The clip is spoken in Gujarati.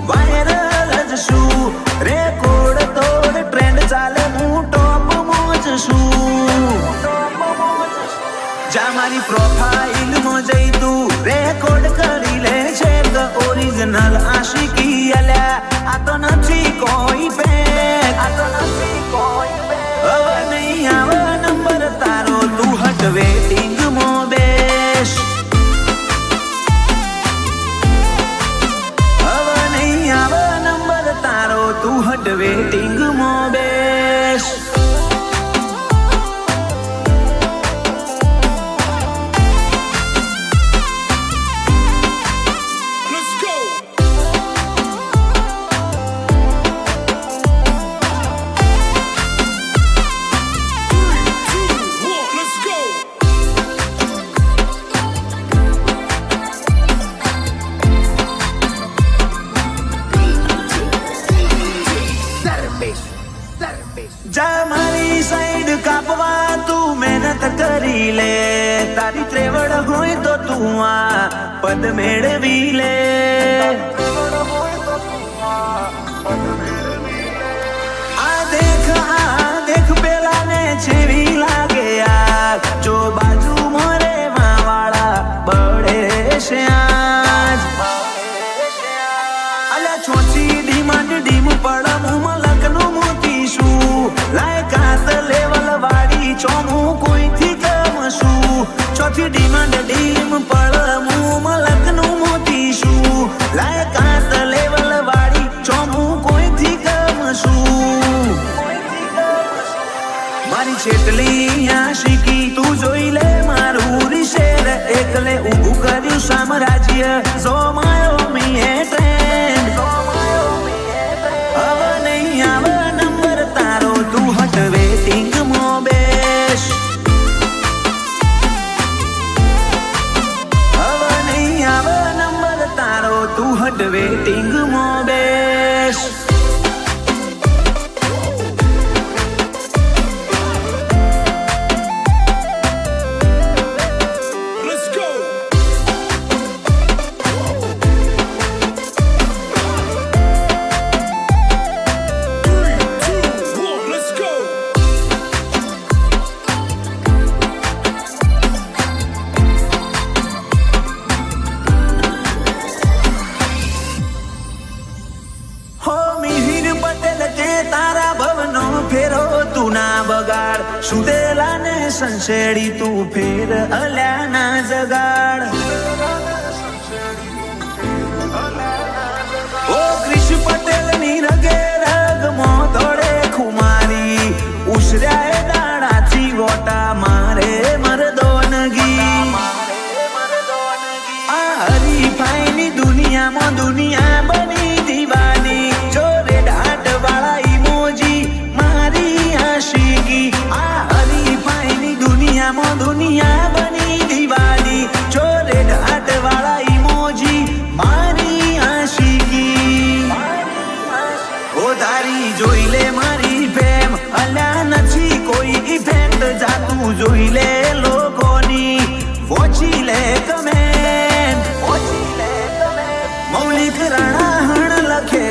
વાયરલ જ શું રેકોર્ડ તોડ ટ્રેન્ડ ચાલે હું ટોપમાં જ છું જા મારી પ્રોફાઇલમાં જઈ તું રેકોર્ડ કરી લે છે કે ઓરિજિનલ આશિકી અલ્યા આ તો નથી કોઈ ફેક હવે નહીં આવે નંબર તારો તું હટ વેટિંગમાં બેસ હવે નહીં આવે નંબર તારો તું હટ વેટિંગમાં બેસ જા મારી સાઈડ કાપવા તું મહેનત કરી લે તારી ત્રેવડ હોય તો તું આ પદ મેળવી લે આ દેખ પેલા ને જેવી લાગે આ જો બાજુ મોરે વાળા બળે છે આજ અલ્યા છોચી ડિમાન્ડ ડીમ પડ મલકનું મોતી શું લાયકાત લેવલ વાળી ચોમું કોઈથી કમ શું ચોથી ડિમાન્ડ ડીમ પડ મલકનું મોતી શું લાયકાત લેવલ વાળી ચોમું કોઈથી કમ શું મારી છેટલી આશિકી તું જોઈ લે મારું રીશેર એકલે ઊભું કર્યું સામ્રાજ્ય જોમાયો મીએ ટ્રેન્ડ હવે નહીં આવે નંબર તારો તું હટ વેટિંગમાં બેસ હવે નહીં આવે નંબર તારો તું હટ વેટિંગમાં બેસ સુદેલા ને સંશેડી તું ફેર અલ્યા ના જગાડ ઓ ક્રિશ પટેલ ની રગે રગમો દોડે ખુમારી ઉસર્યા દાડાથી વોટા મારે મરદોનગી આ હરીફાઈની દુનિયામાં દુનિયા બની દીવાની જો રેડ હાટ વાળા ઇમોજી મારી આશિકી આ હરીફાઈની દુનિયામાં દુનિયા બની દીવાની જો રેડ હાટ વાળા ઇમોજી મારી આશિકી ઓ તારી જોઈ લે મારી ફેમ અલ્યા નથી કોઈ ઇફેક્ટ જાતું જોઈ લે લોકોની વોચી લે કમેન્ટ મૌલિક રણાહણ લખે